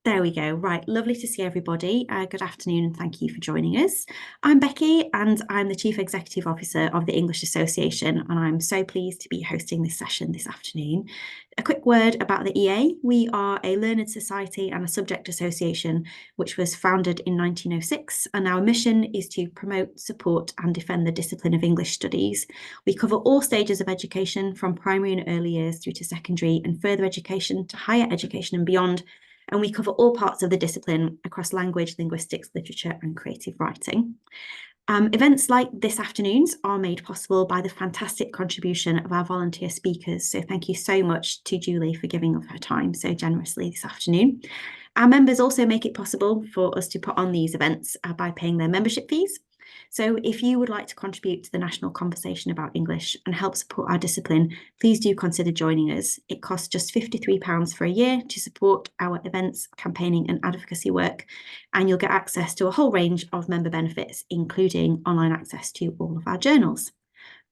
There we go. Right, lovely to see everybody. Good afternoon and thank you for joining us. I'm Becky and I'm the Chief Executive Officer of the English Association, and I'm so pleased to be hosting this session this afternoon. A quick word about the EA. We are a learned society and a subject association which was founded in 1906, and our mission is to promote, support and defend the discipline of English studies. We cover all stages of education from primary and early years through to secondary and further education to higher education and beyond. And we cover all parts of the discipline across language, linguistics, literature and creative writing. Events like this afternoon's are made possible by the fantastic contribution of our volunteer speakers. So thank you so much to Julie for giving of her time so generously this afternoon. Our members also make it possible for us to put on these events by paying their membership fees. So if you would like to contribute to the national conversation about English and help support our discipline, please do consider joining us. It costs just £53 for a year to support our events, campaigning and advocacy work, and you'll get access to a whole range of member benefits, including online access to all of our journals.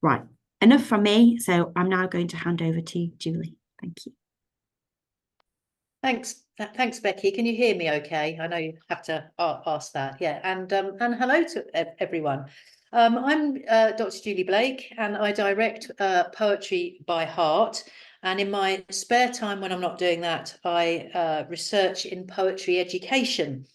Right, enough from me, so I'm now going to hand over to Julie. Thank you. Thanks, Becky. Can you hear me okay? I know you have to ask that. Yeah, and hello to everyone. I'm Dr. Julie Blake, and I direct Poetry by Heart. And in my spare time, when I'm not doing that, I research in poetry education.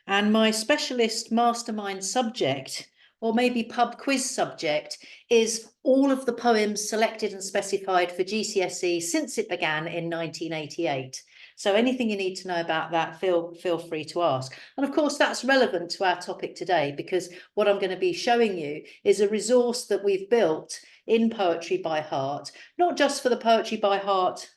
And my specialist mastermind subject, or maybe pub quiz subject, is all of the poems selected and specified for GCSE since it began in 1988. So anything you need to know about that, feel free to ask. And of course, that's relevant to our topic today, because what I'm going to be showing you is a resource that we've built in Poetry by Heart, not just for the Poetry by Heart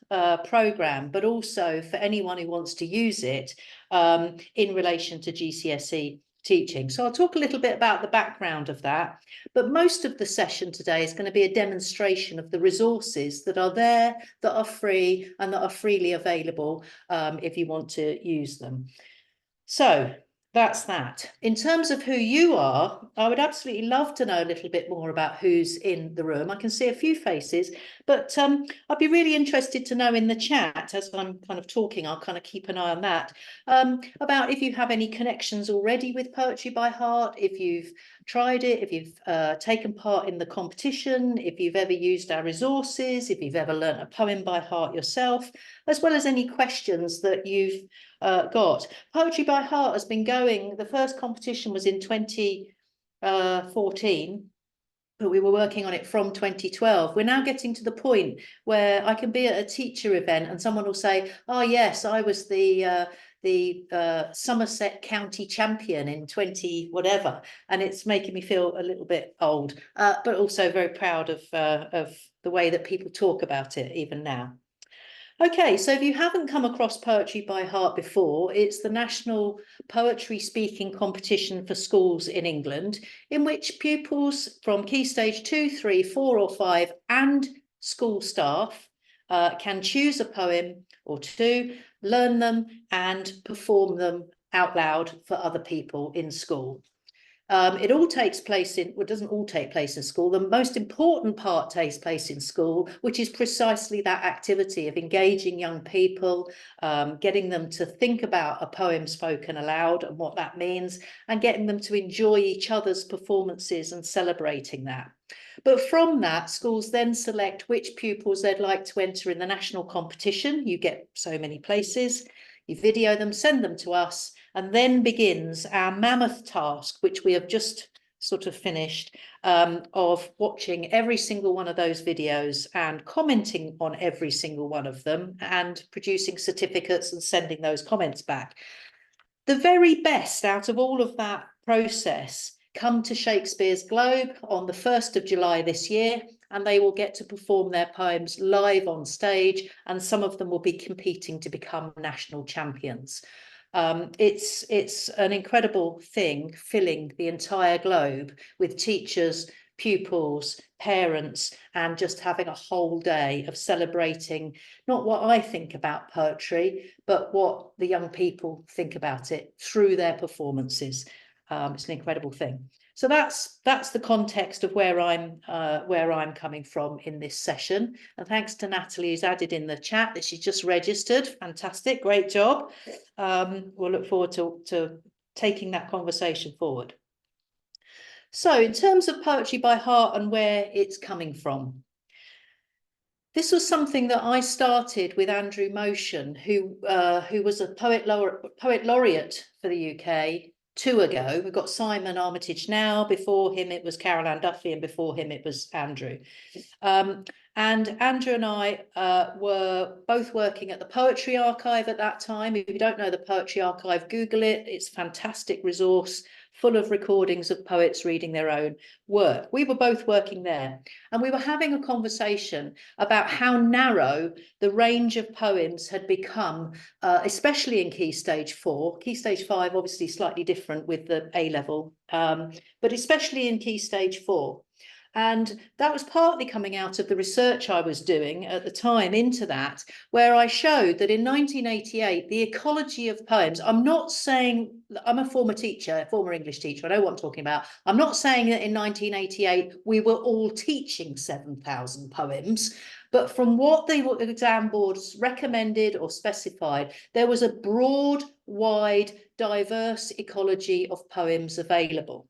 programme, but also for anyone who wants to use it in relation to GCSE teaching. So I'll talk a little bit about the background of that, but most of the session today is going to be a demonstration of the resources that are there, that are free and that are freely available if you want to use them. So that's that. In terms of who you are, I would absolutely love to know a little bit more about who's in the room. I can see a few faces, but I'd be really interested to know in the chat, as I'm kind of talking, I'll kind of keep an eye on that, about if you have any connections already with Poetry by Heart, if you've tried it, if you've taken part in the competition, if you've ever used our resources, if you've ever learnt a poem by heart yourself, as well as any questions that you've got. Poetry by Heart has been going, the first competition was in 2014, but we were working on it from 2012. We're now getting to the point where I can be at a teacher event and someone will say, oh yes, I was the Somerset County champion in 20 whatever, and it's making me feel a little bit old, but also very proud of the way that people talk about it even now. Okay, so if you haven't come across Poetry by Heart before, it's the national poetry speaking competition for schools in England, in which pupils from Key Stage 2, 3, 4 or 5 and school staff can choose a poem or two, learn them and perform them out loud for other people in school. It all takes place in, well, it doesn't all take place in school. The most important part takes place in school, which is precisely that activity of engaging young people, getting them to think about a poem spoken aloud and what that means, and getting them to enjoy each other's performances and celebrating that. But from that, schools then select which pupils they'd like to enter in the national competition. You get so many places, you video them, send them to us, and then begins our mammoth task, which we have just sort of finished, of watching every single one of those videos and commenting on every single one of them and producing certificates and sending those comments back. The very best out of all of that process come to Shakespeare's Globe on the 1st of July this year, and they will get to perform their poems live on stage, and some of them will be competing to become national champions. It's an incredible thing, filling the entire globe with teachers, pupils, parents, and just having a whole day of celebrating not what I think about poetry, but what the young people think about it through their performances. It's an incredible thing. So that's the context of where I'm coming from in this session. And thanks to Natalie, who's added in the chat that she's just registered. Fantastic, great job. We'll look forward to taking that conversation forward. So in terms of poetry by heart and where it's coming from, this was something that I started with Andrew Motion, who was a poet laureate for the UK 2 ago. We've got Simon Armitage now. Before him, it was Carol Ann Duffy, and before him, it was Andrew. And Andrew and I were both working at the Poetry Archive at that time. If you don't know the Poetry Archive, Google it. It's a fantastic resource full of recordings of poets reading their own work. We were both working there, and we were having a conversation about how narrow the range of poems had become, especially in Key Stage 4. Key Stage 5, obviously slightly different with the A-level, but especially in Key Stage 4. And that was partly coming out of the research I was doing at the time into that, where I showed that in 1988, the ecology of poems, I'm not saying, I'm a former teacher, former English teacher, I know what I'm talking about. I'm not saying that in 1988, we were all teaching 7,000 poems, but from what the exam boards recommended or specified, there was a broad, wide, diverse ecology of poems available.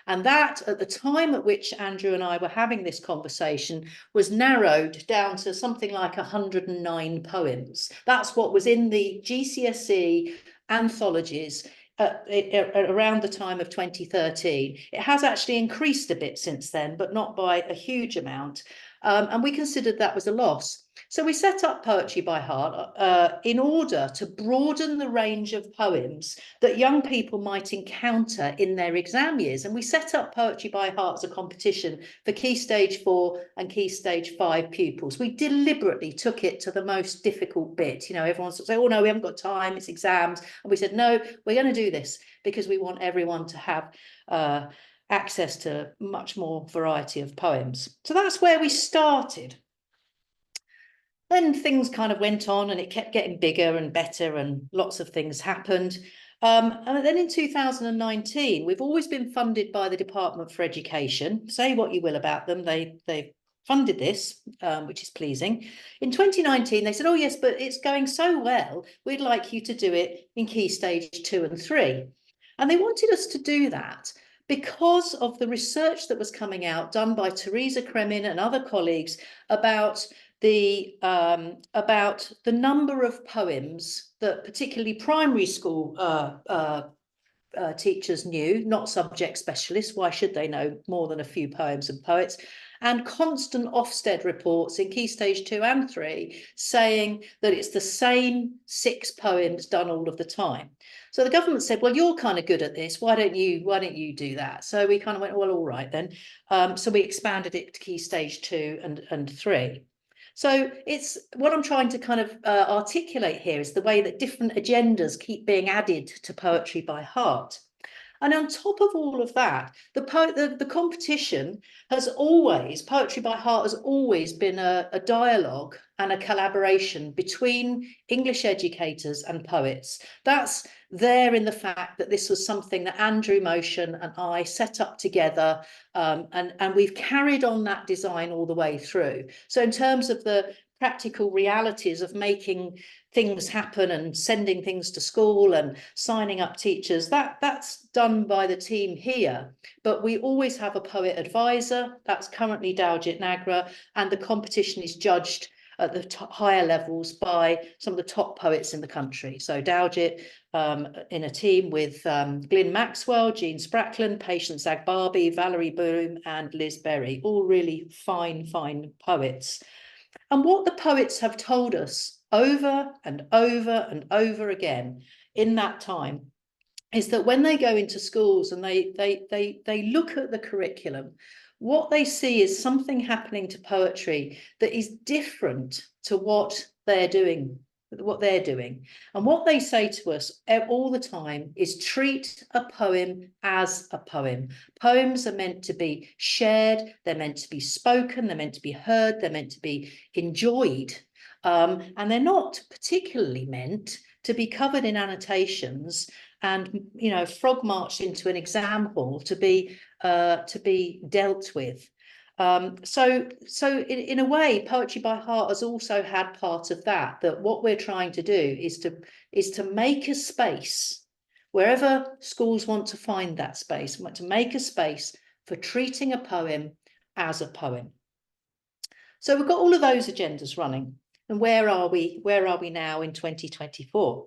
And that, at the time at which Andrew and I were having this conversation, was narrowed down to something like 109 poems. That's what was in the GCSE anthologies around the time of 2013. It has actually increased a bit since then, but not by a huge amount. And we considered that was a loss. So we set up Poetry by Heart in order to broaden the range of poems that young people might encounter in their exam years. And we set up Poetry by Heart as a competition for Key Stage 4 and Key Stage 5 pupils. We deliberately took it to the most difficult bit. You know, everyone's saying, oh no, we haven't got time, it's exams. And we said, no, we're going to do this because we want everyone to have access to much more variety of poems. So that's where we started. Then things kind of went on and it kept getting bigger and better and lots of things happened. And then in 2019, we've always been funded by the Department for Education. Say what you will about them, they funded this, which is pleasing. In 2019, they said, oh yes, but it's going so well, we'd like you to do it in Key Stage 2 and 3. And they wanted us to do that because of the research that was coming out done by Teresa Kremin and other colleagues about the number of poems that particularly primary school teachers knew, not subject specialists. Why should they know more than a few poems and poets? And constant Ofsted reports in Key Stage 2 and 3 saying that it's the same 6 poems done all of the time. So the government said, well, you're kind of good at this. Why don't you do that? So we kind of went, well, all right then. So we expanded it to Key Stage 2 and 3. So it's what I'm trying to kind of articulate here is the way that different agendas keep being added to Poetry by Heart. And on top of all of that, the competition has always, Poetry by Heart has always been a dialogue and a collaboration between English educators and poets. That's there in the fact that this was something that Andrew Motion and I set up together, and we've carried on that design all the way through. So in terms of the practical realities of making things happen and sending things to school and signing up teachers, that's done by the team here. But we always have a poet advisor, that's currently Dowjit Nagra, and the competition is judged at the higher levels by some of the top poets in the country. So Dowjit in a team with Glyn Maxwell, Jean Sprackland, Patience Agbarbi, Valerie Bloom and Liz Berry, all really fine poets. And what the poets have told us over and over and over again in that time is that when they go into schools and they look at the curriculum, what they see is something happening to poetry that is different to what they're doing. And what they say to us all the time is treat a poem as a poem. Poems are meant to be shared, they're meant to be spoken, they're meant to be heard, they're meant to be enjoyed. and they're not particularly meant to be covered in annotations and, you know, frog marched into an exam hall to be dealt with. So in a way, Poetry by Heart has also had part of that, that what we're trying to do is to make a space, wherever schools want to find that space, want to make a space for treating a poem as a poem. So we've got all of those agendas running. And where are we now in 2024?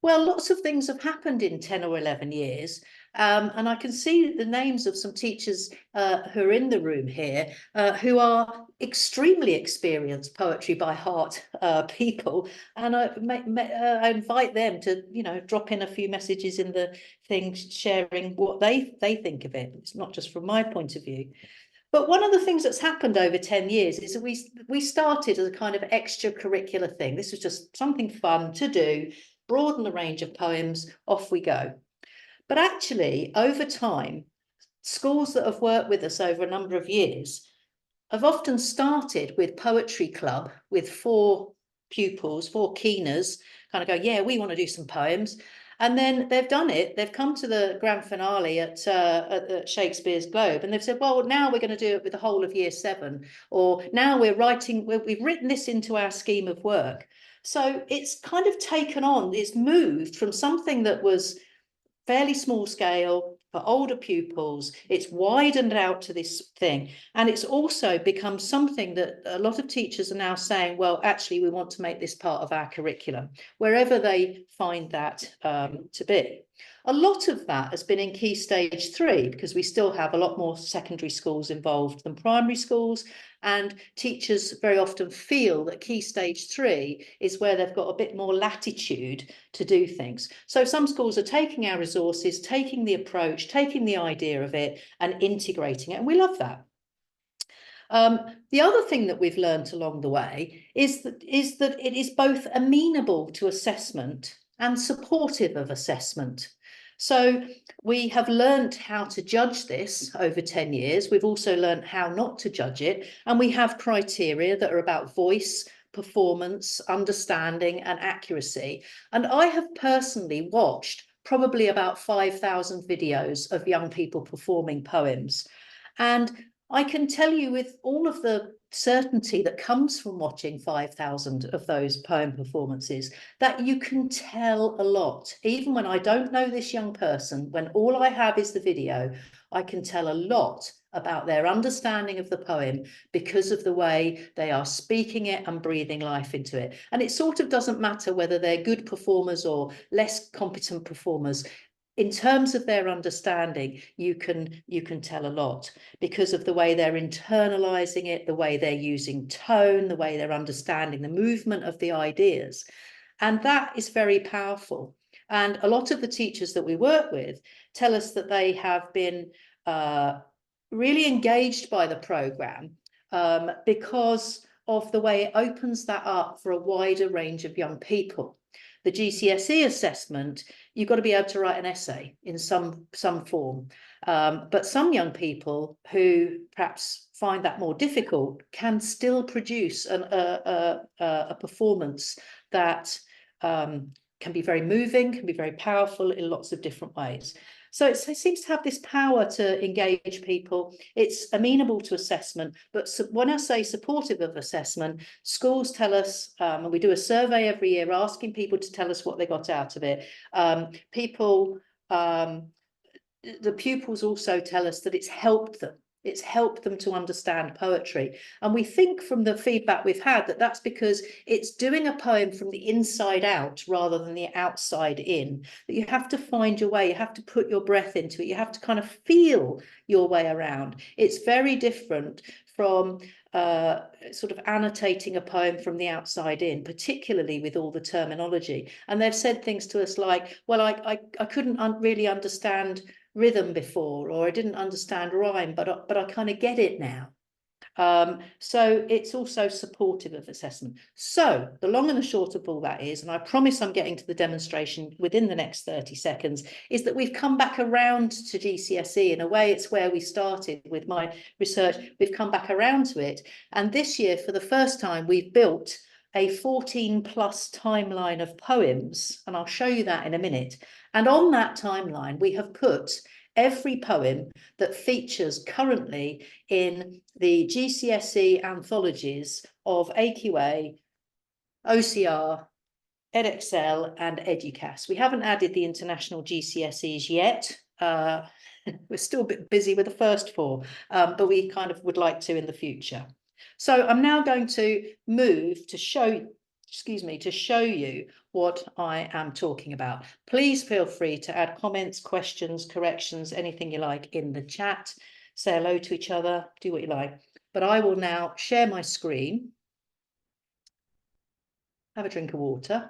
Well, lots of things have happened in 10 or 11 years. And I can see the names of some teachers who are in the room here who are extremely experienced Poetry by Heart people. And I invite them to, you know, drop in a few messages in the thing, sharing what they think of it. It's not just from my point of view. But one of the things that's happened over 10 years is that we started as a kind of extracurricular thing. This was just something fun to do, broaden the range of poems, off we go. But actually, over time, schools that have worked with us over a number of years have often started with poetry club with 4 pupils, 4 keeners, kind of go, yeah, we want to do some poems. And then they've done it. They've come to the grand finale at Shakespeare's Globe, and they've said, well, now we're going to do it with the whole of year 7, or now we've written this into our scheme of work. So it's kind of taken on, it's moved from something that was fairly small scale for older pupils. It's widened out to this thing. And it's also become something that a lot of teachers are now saying, well, actually, we want to make this part of our curriculum, wherever they find that to be. A lot of that has been in Key Stage 3, because we still have a lot more secondary schools involved than primary schools. And teachers very often feel that Key Stage 3 is where they've got a bit more latitude to do things. So some schools are taking our resources, taking the approach, taking the idea of it and integrating it. And we love that. The other thing that we've learned along the way is that it is both amenable to assessment and supportive of assessment. So we have learned how to judge this over 10 years. We've also learned how not to judge it. And we have criteria that are about voice, performance, understanding, and accuracy. And I have personally watched probably about 5,000 videos of young people performing poems. And I can tell you with all of the certainty that comes from watching 5,000 of those poem performances that you can tell a lot. Even when I don't know this young person, when all I have is the video, I can tell a lot about their understanding of the poem because of the way they are speaking it and breathing life into it. And it sort of doesn't matter whether they're good performers or less competent performers. In terms of their understanding, you can tell a lot because of the way they're internalizing it, the way they're using tone, the way they're understanding the movement of the ideas. And that is very powerful. And a lot of the teachers that we work with tell us that they have been really engaged by the programme because of the way it opens that up for a wider range of young people. The GCSE assessment, you've got to be able to write an essay in some form. But some young people who perhaps find that more difficult can still produce a performance that can be very moving, can be very powerful in lots of different ways. So it seems to have this power to engage people. It's amenable to assessment, but when I say supportive of assessment, schools tell us, and we do a survey every year asking people to tell us what they got out of it. The pupils also tell us that it's helped them. It's helped them to understand poetry. And we think from the feedback we've had that that's because it's doing a poem from the inside out rather than the outside in. That you have to find your way, you have to put your breath into it, you have to kind of feel your way around. It's very different from sort of annotating a poem from the outside in, particularly with all the terminology. And they've said things to us like, well, I couldn't really understand rhythm before, or I didn't understand rhyme, but I kind of get it now. So it's also supportive of assessment. So the long and the short of all that is, and I promise I'm getting to the demonstration within the next 30 seconds, is that we've come back around to GCSE. In a way, it's where we started with my research. We've come back around to it. And this year, for the first time, we've built a 14+ timeline of poems, and I'll show you that in a minute. And on that timeline, we have put every poem that features currently in the GCSE anthologies of AQA, OCR, EdXL and EduCAS. We haven't added the international GCSEs yet. We're still a bit busy with the first four, but we kind of would like to in the future. So I'm now going to move to show, to show you what I am talking about. Please feel free to add comments, questions, corrections, anything you like in the chat. Say hello to each other, do what you like. But I will now share my screen. Have a drink of water.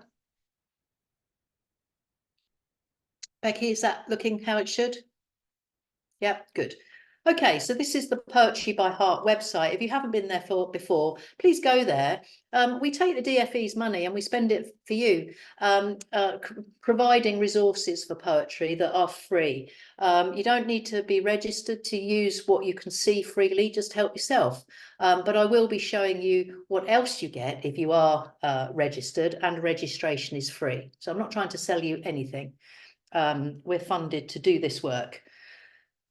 Becky, is that looking how it should? Yep, good. Okay, so this is the Poetry by Heart website. If you haven't been there before, please go there. We take the DFE's money and we spend it for you, providing resources for poetry that are free. You don't need to be registered to use what you can see freely, just help yourself. But I will be showing you what else you get if you are registered, and registration is free. So I'm not trying to sell you anything. We're funded to do this work.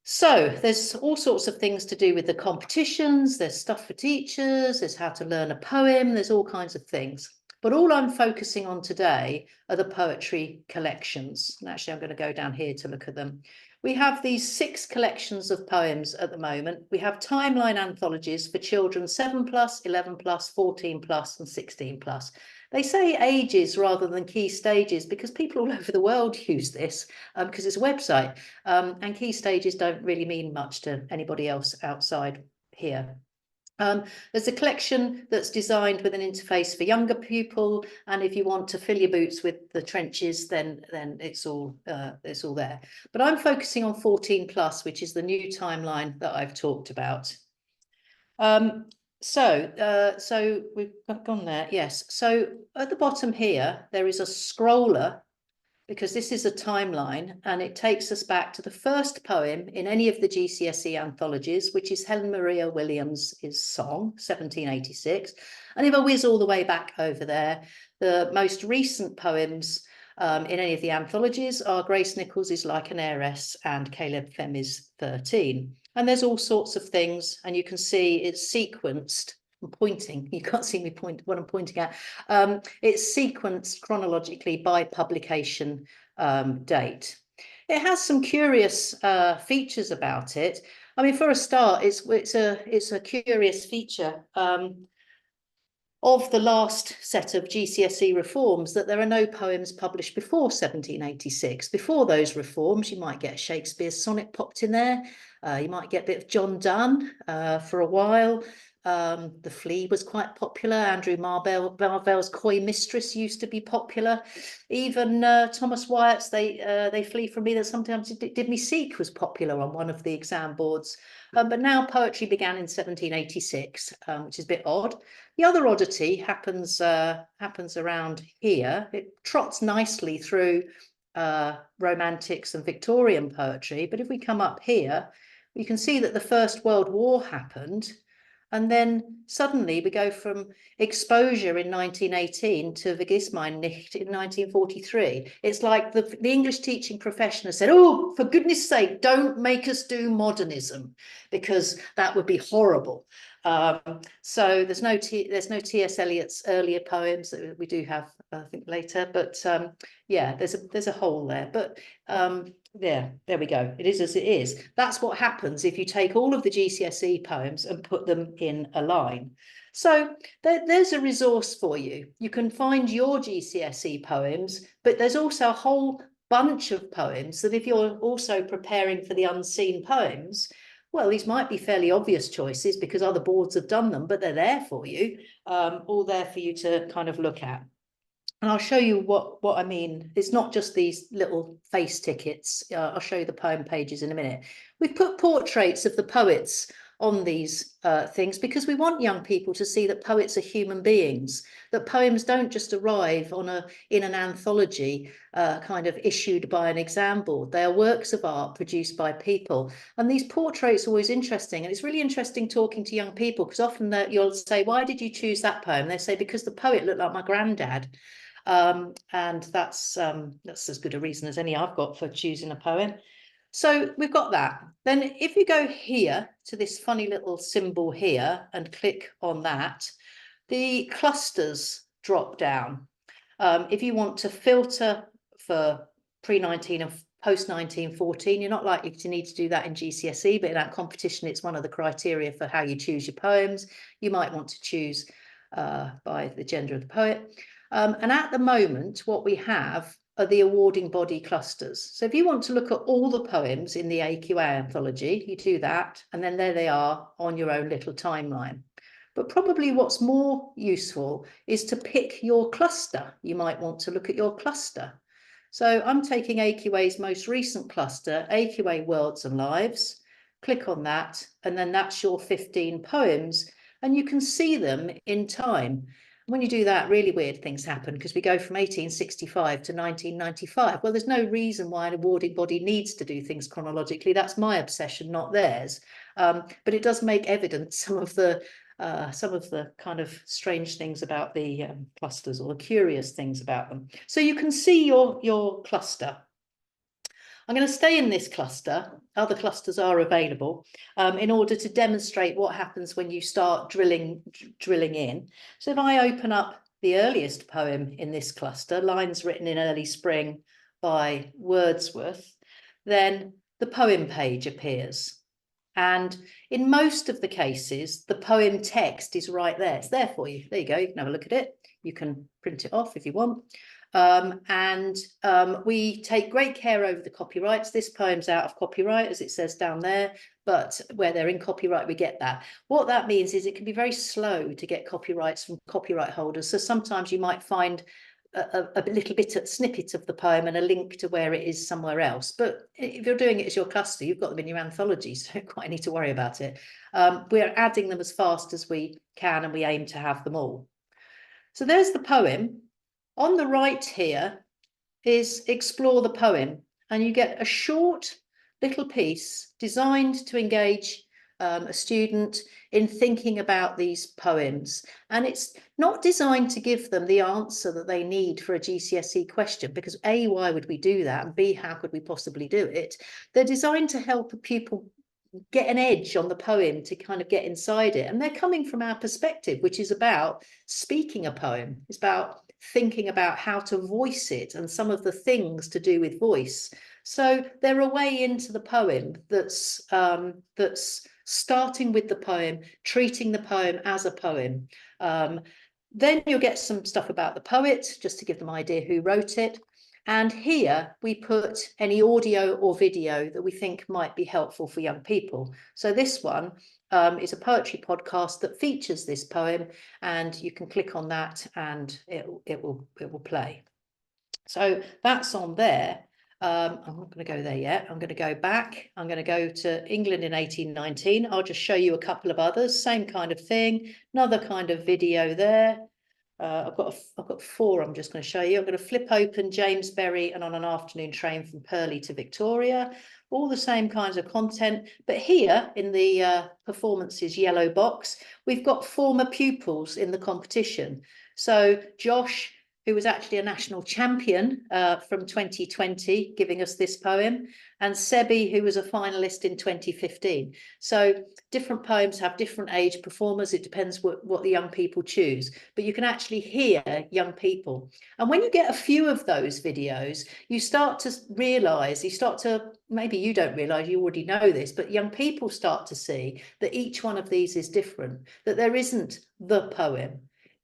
So there's all sorts of things to do with the competitions, there's stuff for teachers, there's how to learn a poem, there's all kinds of things. But all I'm focusing on today are the poetry collections. And actually, I'm going to go down here to look at them. We have these 6 collections of poems at the moment. We have timeline anthologies for children 7+, 11+, 14+, and 16+. They say ages rather than key stages because people all over the world use this because it's a website, and key stages don't really mean much to anybody else outside here. There's a collection that's designed with an interface for younger people, and if you want to fill your boots with the trenches, then it's all there. But I'm focusing on 14+, which is the new timeline that I've talked about. So we've gone there, yes. So at the bottom here, there is a scroller, because this is a timeline, and it takes us back to the first poem in any of the GCSE anthologies, which is Helen Maria Williams' song, 1786. And if I whiz all the way back over there, the most recent poems in any of the anthologies are Grace Nichols' Like an Heiress and Caleb Femi's 13. And there's all sorts of things, and you can see it's sequenced. I'm pointing, you can't see me point what I'm pointing at. It's sequenced chronologically by publication date. It has some curious features about it. I mean, for a start, it's a curious feature of the last set of GCSE reforms that there are no poems published before 1786. Before those reforms, you might get Shakespeare's sonnet popped in there. You might get a bit of John Donne for a while. The Flea was quite popular. Andrew Marvell's Coy Mistress used to be popular. Even Thomas Wyatt's They Flee From Me That Sometimes Did Me Seek was popular on one of the exam boards. But now poetry began in 1786, which is a bit odd. The other oddity happens around here. It trots nicely through Romantics and Victorian poetry. But if we come up here, you can see that the First World War happened. And then suddenly we go from exposure in 1918 to Vergismeinnicht in 1943. It's like the English teaching profession has said, oh, for goodness sake, don't make us do modernism, because that would be horrible. So there's no T.S. Eliot's earlier poems that we do have, I think, later. But yeah, there's a hole there. But there we go. It is as it is. That's what happens if you take all of the GCSE poems and put them in a line. So there's a resource for you. You can find your GCSE poems, but there's also a whole bunch of poems that if you're also preparing for the unseen poems, well, these might be fairly obvious choices because other boards have done them, but they're there for you, all there for you to kind of look at. And I'll show you what I mean. It's not just these little face tickets. I'll show you the poem pages in a minute. We've put portraits of the poets on these things, because we want young people to see that poets are human beings, that poems don't just arrive in an anthology kind of issued by an exam board. They are works of art produced by people. And these portraits are always interesting. And it's really interesting talking to young people, because often you'll say, why did you choose that poem? They say, because the poet looked like my granddad. And that's as good a reason as any I've got for choosing a poem. So we've got that. Then if you go here to this funny little symbol here and click on that, the clusters drop down. If you want to filter for pre-19 and post-1914, you're not likely to need to do that in GCSE, but in that competition, it's one of the criteria for how you choose your poems. You might want to choose by the gender of the poet. And at the moment, what we have are the awarding body clusters. So if you want to look at all the poems in the AQA anthology, you do that, and then there they are on your own little timeline. But probably what's more useful is to pick your cluster. You might want to look at your cluster. So I'm taking AQA's most recent cluster, AQA Worlds and Lives. Click on that, and then that's your 15 poems, and you can see them in time. When you do that, really weird things happen, because we go from 1865 to 1995. Well, there's no reason why an awarding body needs to do things chronologically. That's my obsession, not theirs. But it does make evident some of the kind of strange things about the clusters, or the curious things about them. So you can see your cluster. I'm going to stay in this cluster. Other clusters are available in order to demonstrate what happens when you start drilling in. So if I open up the earliest poem in this cluster, Lines Written in Early Spring by Wordsworth, then the poem page appears. And in most of the cases, the poem text is right there. It's there for you. There you go. You can have a look at it. You can print it off if you want. We take great care over the copyrights. This poem's out of copyright, as it says down there, but where they're in copyright, we get that. What that means is it can be very slow to get copyrights from copyright holders. So sometimes you might find a little bit of snippet of the poem and a link to where it is somewhere else. But if you're doing it as your cluster, you've got them in your anthology, so you don't quite need to worry about it. We're adding them as fast as we can, and we aim to have them all. So there's the poem. On the right here is Explore the Poem, and you get a short little piece designed to engage a student in thinking about these poems. And it's not designed to give them the answer that they need for a GCSE question, because A, why would we do that? And B, how could we possibly do it? They're designed to help a pupil get an edge on the poem, to kind of get inside it. And they're coming from our perspective, which is about speaking a poem. It's about thinking about how to voice it and some of the things to do with voice. So they're a way into the poem that's starting with the poem, treating the poem as a poem. Then you'll get some stuff about the poet, just to give them an idea who wrote it. And here we put any audio or video that we think might be helpful for young people. So this one is a poetry podcast that features this poem, and you can click on that and it will play. So that's on there. I'm not going to go there yet. I'm going to go back. I'm going to go to England in 1819. I'll just show you a couple of others. Same kind of thing. Another kind of video there. I've got 4 I'm just going to show you. I'm going to flip open James Berry and On an Afternoon Train from Purley to Victoria. All the same kinds of content. But here in the performances yellow box, we've got former pupils in the competition. So Josh, who was actually a national champion from 2020, giving us this poem, and Sebi, who was a finalist in 2015. So different poems have different age performers. It depends what the young people choose, but you can actually hear young people. And when you get a few of those videos, you start to realise, maybe you don't realise, you already know this, but young people start to see that each one of these is different, that there isn't the poem,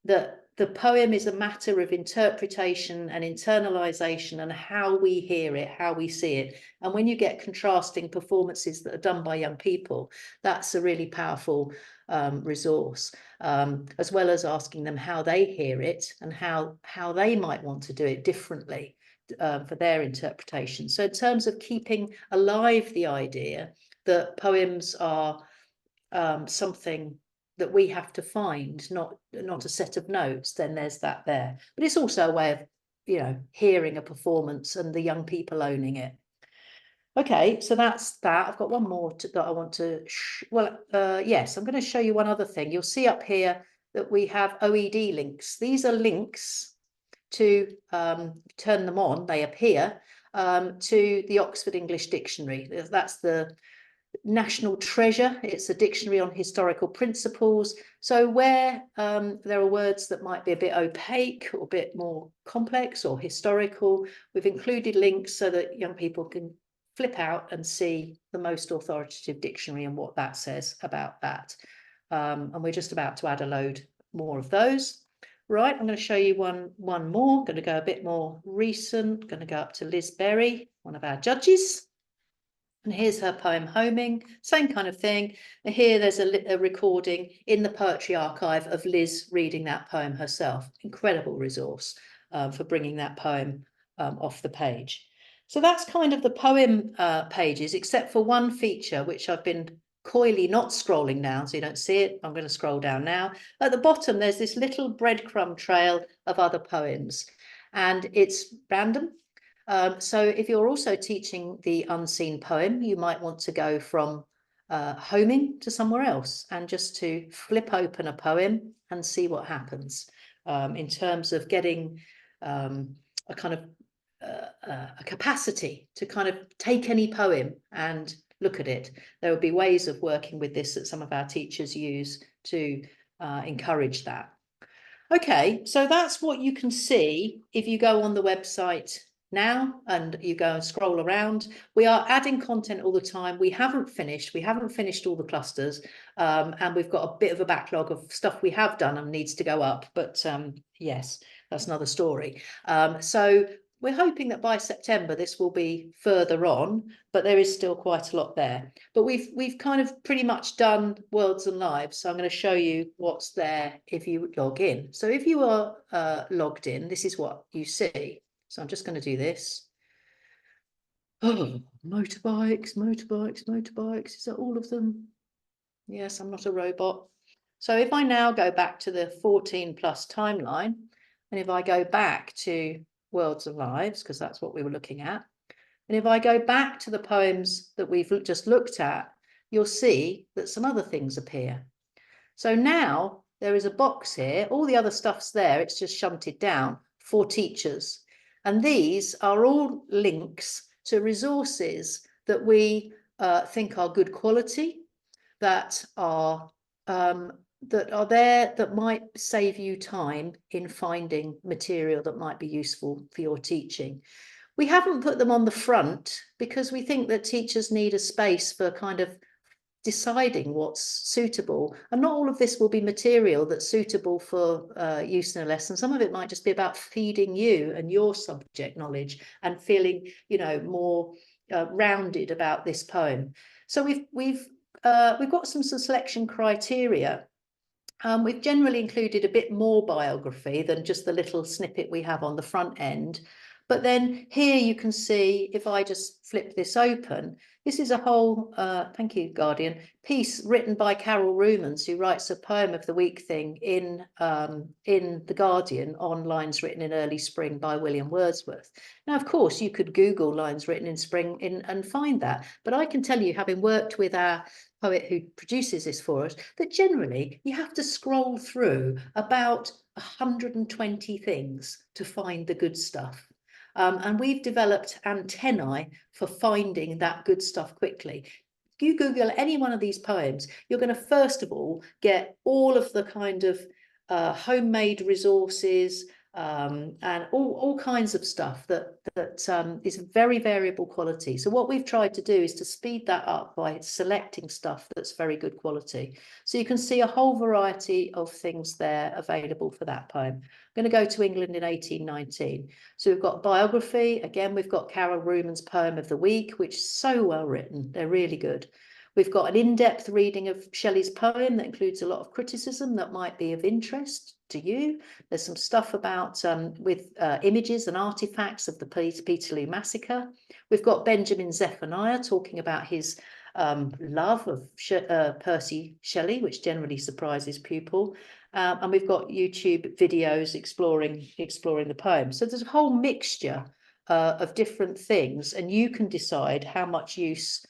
that the poem is a matter of interpretation and internalisation and how we hear it, how we see it. And when you get contrasting performances that are done by young people, that's a really powerful resource, as well as asking them how they hear it and how they might want to do it differently for their interpretation. So in terms of keeping alive the idea that poems are something that we have to find, not a set of notes, then there's that there. But it's also a way of, you know, hearing a performance and the young people owning it. Okay, so that's that. I've got one more that I want to, yes, I'm going to show you one other thing. You'll see up here that we have OED links. These are links to turn them on, they appear to the Oxford English Dictionary. That's the national treasure. It's a dictionary on historical principles. So where there are words that might be a bit opaque or a bit more complex or historical, we've included links so that young people can flip out and see the most authoritative dictionary and what that says about that. And we're just about to add a load more of those. Right, I'm going to show you one more. I'm going to go a bit more recent. I'm going to go up to Liz Berry, one of our judges. And here's her poem Homing, same kind of thing. And here there's a recording in the Poetry Archive of Liz reading that poem herself. Incredible resource for bringing that poem off the page. So that's kind of the poem pages, except for one feature, which I've been coyly not scrolling down, so you don't see it. I'm going to scroll down now. At the bottom, there's this little breadcrumb trail of other poems, and it's random. So if you're also teaching the unseen poem, you might want to go from homing to somewhere else and just to flip open a poem and see what happens in terms of getting a kind of a capacity to kind of take any poem and look at it. There would be ways of working with this that some of our teachers use to encourage that. Okay, so that's what you can see if you go on the website now and you go and scroll around. We are adding content all the time. We haven't finished all the clusters, and we've got a bit of a backlog of stuff we have done and needs to go up, but yes, that's another story. So we're hoping that by September this will be further on, but there is still quite a lot there. But we've kind of pretty much done Worlds and Lives, so I'm going to show you what's there if you log in. So if you are logged in, this is what you see. So I'm just going to do this. Oh, motorbikes. Is that all of them? Yes, I'm not a robot. So if I now go back to the 14 plus timeline, and if I go back to Worlds and Lives, because that's what we were looking at, and if I go back to the poems that we've just looked at, you'll see that some other things appear. So now there is a box here, all the other stuff's there, it's just shunted down for teachers. And these are all links to resources that we think are good quality, that are there, that might save you time in finding material that might be useful for your teaching. We haven't put them on the front because we think that teachers need a space for kind of deciding what's suitable, and not all of this will be material that's suitable for use in a lesson. Some of it might just be about feeding you and your subject knowledge and feeling, you know, more rounded about this poem. So we've got some selection criteria. We've generally included a bit more biography than just the little snippet we have on the front end. But then here you can see, if I just flip this open, this is a whole, thank you, Guardian, piece written by Carol Rumans, who writes a Poem of the Week thing in The Guardian on lines written in early spring by William Wordsworth. Now, of course, you could Google lines written in spring and find that. But I can tell you, having worked with our poet who produces this for us, that generally you have to scroll through about 120 things to find the good stuff. And we've developed antennae for finding that good stuff quickly. If you Google any one of these poems, you're going to first of all get all of the kind of homemade resources and all kinds of stuff that is very variable quality. So what we've tried to do is to speed that up by selecting stuff that's very good quality. So you can see a whole variety of things there available for that poem. I'm going to go to England in 1819. So we've got biography. Again, we've got Carol Rumans' Poem of the Week, which is so well written. They're really good. We've got an in-depth reading of Shelley's poem that includes a lot of criticism that might be of interest to you. There's some stuff about with images and artifacts of the Peterloo massacre. We've got Benjamin Zephaniah talking about his love of Percy Shelley, which generally surprises people. And we've got YouTube videos exploring the poem. So there's a whole mixture of different things, and you can decide how much use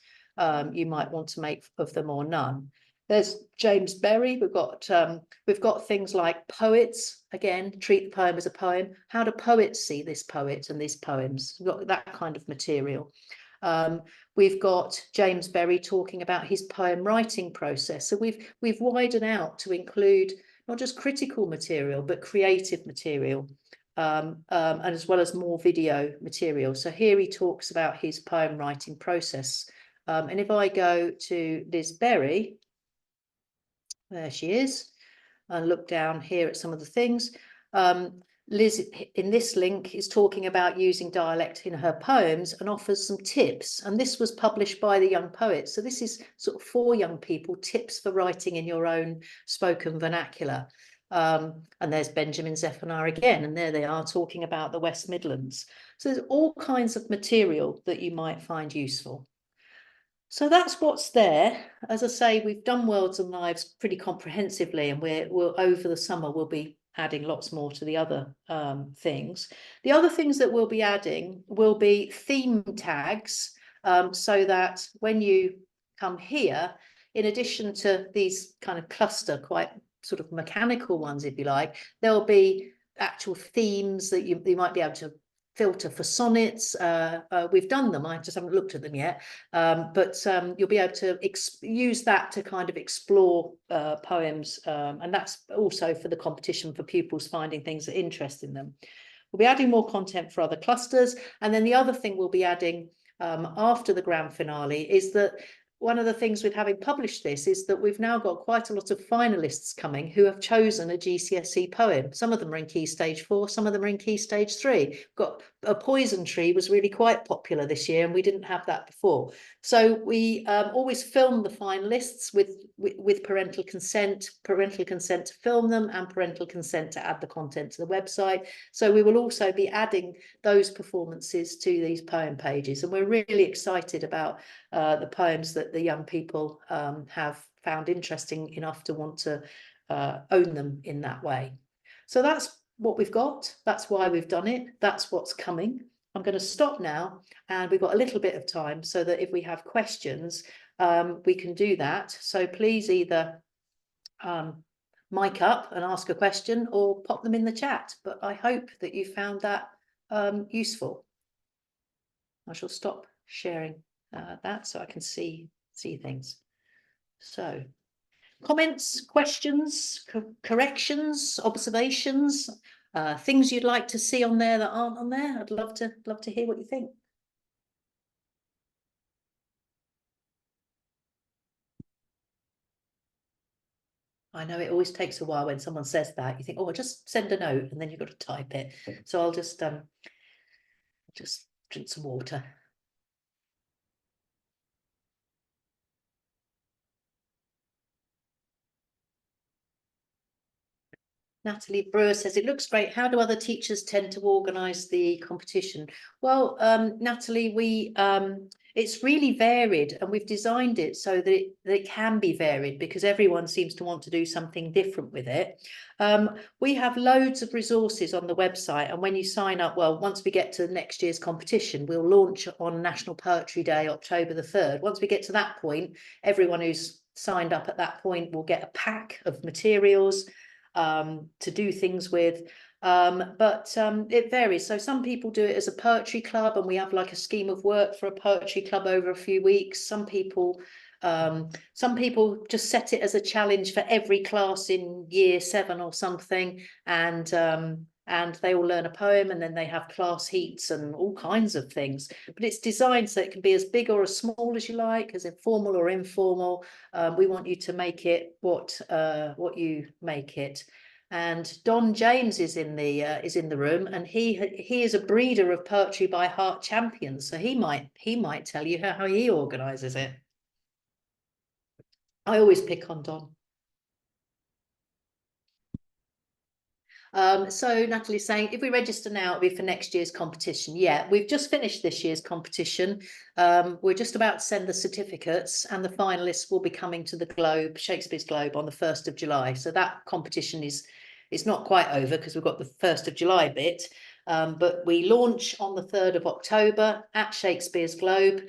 you might want to make of them or none. There's James Berry. We've got things like poets. Again, treat the poem as a poem. How do poets see this poet and these poems? We've got that kind of material. We've got James Berry talking about his poem writing process. So we've widened out to include not just critical material, but creative material, and as well as more video material. So here he talks about his poem writing process. And if I go to Liz Berry, there she is, and look down here at some of the things. Liz, in this link, is talking about using dialect in her poems and offers some tips. And this was published by the Young Poets. So this is sort of for young people, tips for writing in your own spoken vernacular. And there's Benjamin Zephaniah again, and there they are talking about the West Midlands. So there's all kinds of material that you might find useful. So that's what's there. As I say, we've done Worlds and Lives pretty comprehensively, and we'll over the summer we'll be adding lots more to the other things. The other things that we'll be adding will be theme tags, so that when you come here, in addition to these kind of cluster, quite sort of mechanical ones, if you like, there'll be actual themes that you might be able to filter for sonnets. We've done them, I just haven't looked at them yet, but you'll be able to use that to kind of explore poems, and that's also for the competition for pupils finding things that interest in them. We'll be adding more content for other clusters, and then the other thing we'll be adding after the grand finale is that one of the things with having published this is that we've now got quite a lot of finalists coming who have chosen a GCSE poem. Some of them are in Key Stage 4, some of them are in Key Stage 3. Got A Poison Tree was really quite popular this year, and we didn't have that before. So we always film the finalists with parental consent to film them, and parental consent to add the content to the website. So we will also be adding those performances to these poem pages, and we're really excited about the poems that the young people have found interesting enough to want to own them in that way. So that's what we've got. That's why we've done it. That's what's coming. I'm going to stop now, and we've got a little bit of time so that if we have questions, we can do that. So please either mic up and ask a question or pop them in the chat. But I hope that you found that useful. I shall stop sharing that so I can see things. So comments, questions, corrections, observations, things you'd like to see on there that aren't on there. I'd love to hear what you think. I know it always takes a while when someone says that. You think, oh, I'll just send a note, and then you've got to type it. So I'll just drink some water. Natalie Brewer says, it looks great. How do other teachers tend to organise the competition? Well, Natalie, it's really varied, and we've designed it so that it can be varied because everyone seems to want to do something different with it. We have loads of resources on the website, and when you sign up, well, once we get to next year's competition, we'll launch on National Poetry Day, October the 3rd. Once we get to that point, everyone who's signed up at that point will get a pack of materials to do things with, but it varies. So some people do it as a poetry club, and we have like a scheme of work for a poetry club over a few weeks. Some people just set it as a challenge for every class in year 7 or something, and they all learn a poem, and then they have class heats and all kinds of things. But it's designed so it can be as big or as small as you like, as informal or informal. We want you to make it what you make it. And Don James is in the room, and he is a breeder of poetry by heart champions. So he might tell you how he organises it. I always pick on Don. So Natalie's saying, if we register now, it'll be for next year's competition. Yeah, we've just finished this year's competition. We're just about to send the certificates, and the finalists will be coming to the Globe, Shakespeare's Globe, on the 1st of July. So that competition is not quite over because we've got the 1st of July bit. But we launch on the 3rd of October at Shakespeare's Globe.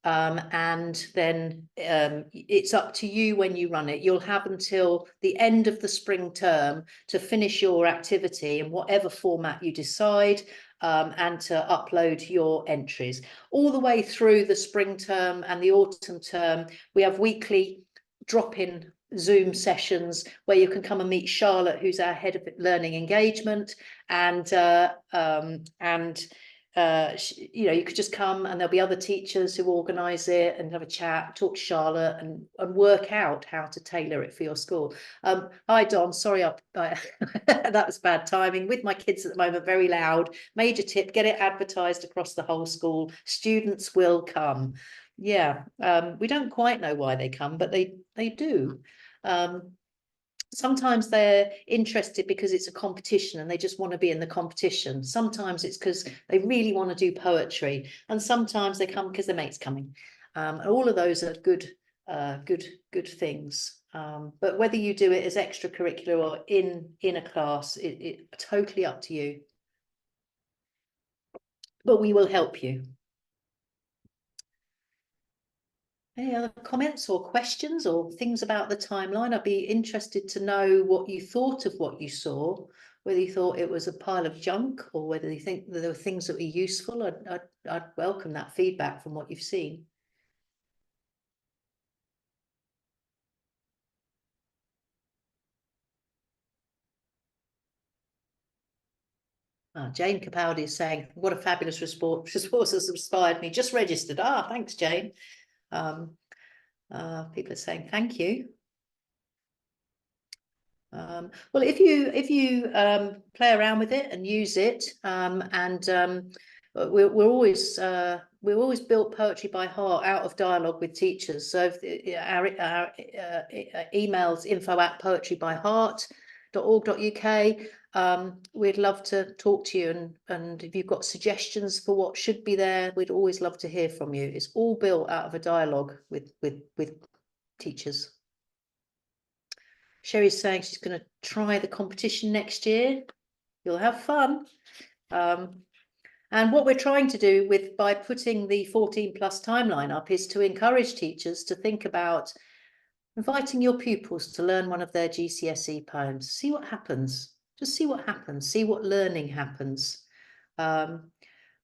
And then it's up to you when you run it. You'll have until the end of the spring term to finish your activity in whatever format you decide, and to upload your entries. All the way through the spring term and the autumn term, we have weekly drop-in Zoom sessions where you can come and meet Charlotte, who's our head of learning engagement, and you know, you could just come and there'll be other teachers who organise it and have a chat, talk to Charlotte, and work out how to tailor it for your school. Hi Don, sorry that was bad timing with my kids at the moment, very loud. Major tip, get it advertised across the whole school. Students will come. Yeah, we don't quite know why they come, but they do. Sometimes they're interested because it's a competition and they just want to be in the competition. Sometimes it's because they really want to do poetry, and sometimes they come because their mate's coming. All of those are good things. But whether you do it as extracurricular or in a class, it's totally up to you. But we will help you. Any other comments or questions or things about the timeline? I'd be interested to know what you thought of what you saw, whether you thought it was a pile of junk or whether you think that there were things that were useful. I'd welcome that feedback from what you've seen. Jane Capaldi is saying, what a fabulous response has inspired me. Just registered. Thanks, Jane. People are saying thank you. Well, if you play around with it and use it, we're always built poetry by heart out of dialogue with teachers. So our emails info@poetrybyheart.org.uk. We'd love to talk to you, and if you've got suggestions for what should be there, we'd always love to hear from you. It's all built out of a dialogue with teachers. Sherry's saying she's going to try the competition next year. You'll have fun. And what we're trying to do by putting the 14+ timeline up is to encourage teachers to think about inviting your pupils to learn one of their GCSE poems. See what happens. Just see what happens. See what learning happens.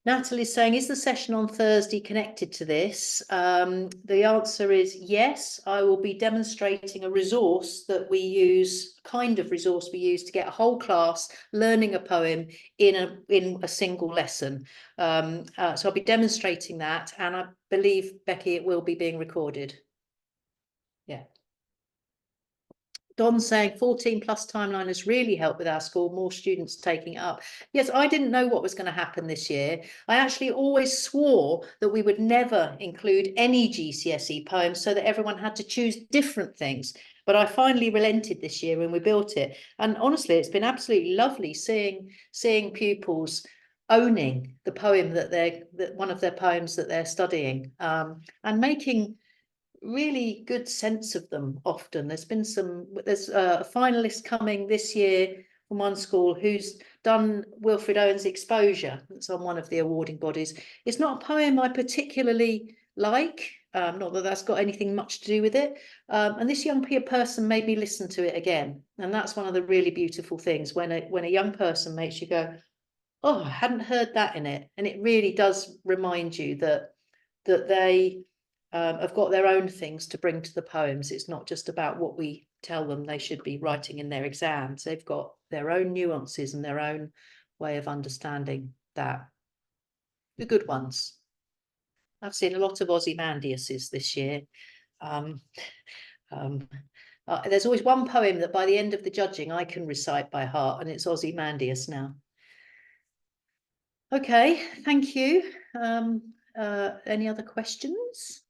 Natalie's saying, is the session on Thursday connected to this? The answer is yes. I will be demonstrating a resource that we use, kind of resource we use to get a whole class learning a poem in a single lesson. So I'll be demonstrating that, and I believe, Becky, it will be being recorded. Yeah. Don's saying 14+ timeline has really helped with our school, more students taking it up. Yes, I didn't know what was going to happen this year. I actually always swore that we would never include any GCSE poems so that everyone had to choose different things. But I finally relented this year when we built it. And honestly, it's been absolutely lovely seeing pupils owning the poem that one of their poems that they're studying, and making really good sense of them. Often there's a finalist coming this year from one school who's done Wilfred Owen's Exposure. That's on one of the awarding bodies. It's not a poem I particularly like, not that that's got anything much to do with it, and this young person made me listen to it again, and that's one of the really beautiful things when a young person makes you go, oh, I hadn't heard that in it. And it really does remind you that they have got their own things to bring to the poems. It's not just about what we tell them they should be writing in their exams. They've got their own nuances and their own way of understanding that. The good ones. I've seen a lot of Ozymandiases this year. There's always one poem that by the end of the judging I can recite by heart, and it's Ozymandias now. Okay, thank you. Any other questions?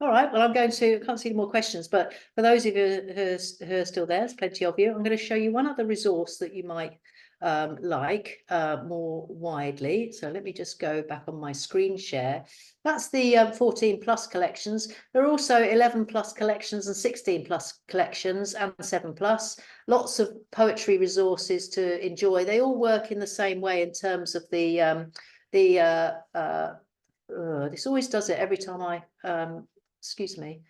All right, well, I can't see any more questions, but for those of you who are still there, there's plenty of you, I'm going to show you one other resource that you might like more widely. So let me just go back on my screen share. That's the 14 plus collections. There are also 11 plus collections and 16 plus collections and 7 plus. Lots of poetry resources to enjoy. They all work in the same way in terms of this always does it every time I excuse me.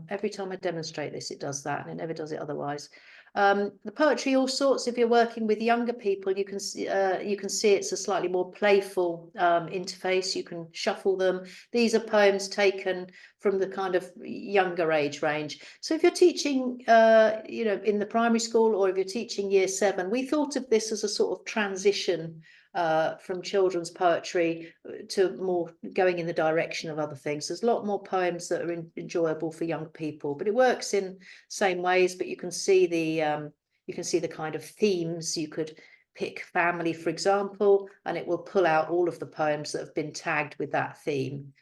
Every time I demonstrate this, it does that, and it never does it otherwise. The poetry, all sorts. If you're working with younger people, you can see it's a slightly more playful interface. You can shuffle them. These are poems taken from the kind of younger age range. So if you're teaching, in the primary school, or if you're teaching year 7, we thought of this as a sort of transition from children's poetry to more going in the direction of other things. There's a lot more poems that are enjoyable for young people, but it works in same ways. But you can see the kind of themes. You could pick family, for example, and it will pull out all of the poems that have been tagged with that theme.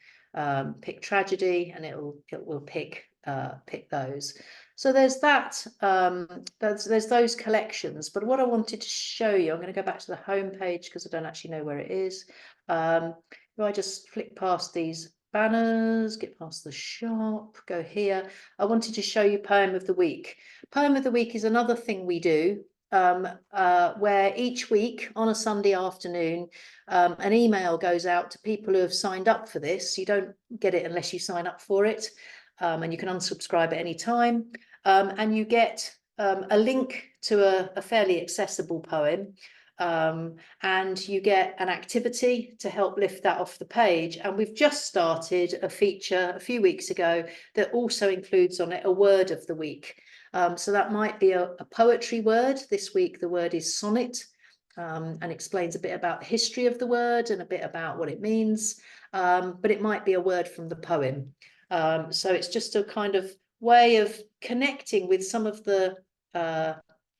Pick tragedy, and it will pick those. So there's that. There's those collections. But what I wanted to show you, I'm going to go back to the home page because I don't actually know where it is. If I just flick past these banners, get past the shop, go here. I wanted to show you Poem of the Week. Poem of the Week is another thing we do, where each week on a Sunday afternoon, an email goes out to people who have signed up for this. You don't get it unless you sign up for it. And you can unsubscribe at any time. And you get a link to a fairly accessible poem. And you get an activity to help lift that off the page. And we've just started a feature a few weeks ago that also includes on it a word of the week. So that might be a poetry word. This week, the word is sonnet, and explains a bit about the history of the word and a bit about what it means. But it might be a word from the poem. So it's just a kind of way of connecting with some of the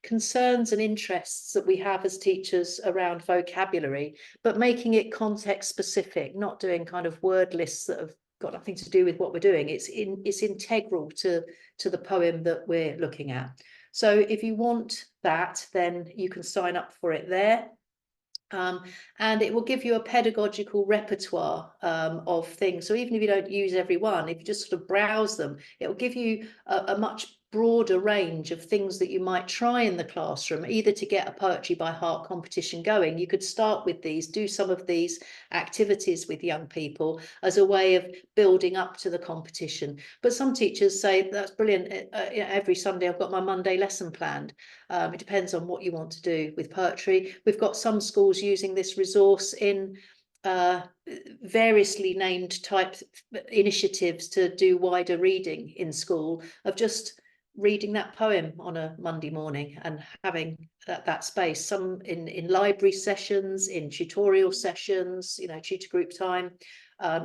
concerns and interests that we have as teachers around vocabulary, but making it context specific, not doing kind of word lists that have got nothing to do with what we're doing. It's integral to the poem that we're looking at. So if you want that, then you can sign up for it there. And it will give you a pedagogical repertoire of things. So even if you don't use every one, if you just sort of browse them, it will give you a much broader range of things that you might try in the classroom, either to get a poetry by heart competition going. You could start with these, do some of these activities with young people as a way of building up to the competition. But some teachers say, that's brilliant, every Sunday I've got my Monday lesson planned. It depends on what you want to do with poetry. We've got some schools using this resource in variously named type initiatives to do wider reading in school, of just reading that poem on a Monday morning and having that space. Some in library sessions, in tutorial sessions, tutor group time,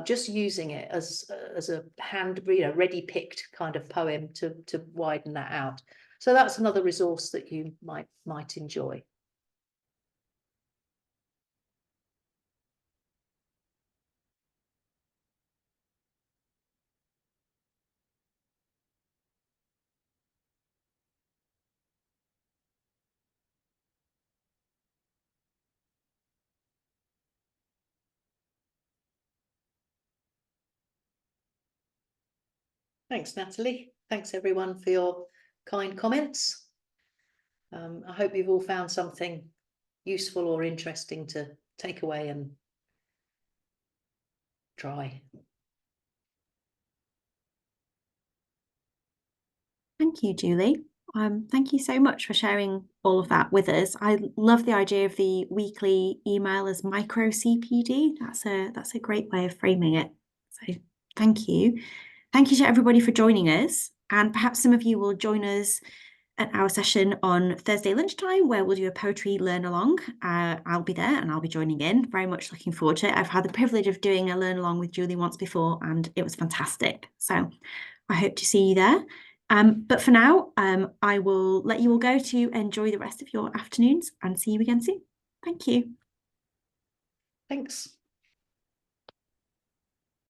just using it as a ready picked kind of poem to widen that out. So that's another resource that you might enjoy. Thanks, Natalie. Thanks everyone for your kind comments. I hope you've all found something useful or interesting to take away and try. Thank you, Julie. Thank you so much for sharing all of that with us. I love the idea of the weekly email as micro CPD. That's a great way of framing it. So thank you. Thank you to everybody for joining us. And perhaps some of you will join us at our session on Thursday lunchtime, where we'll do a poetry learn along. I'll be there and I'll be joining in. Very much looking forward to it. I've had the privilege of doing a learn along with Julie once before, and it was fantastic. So I hope to see you there. But for now, I will let you all go to enjoy the rest of your afternoons and see you again soon. Thank you. Thanks.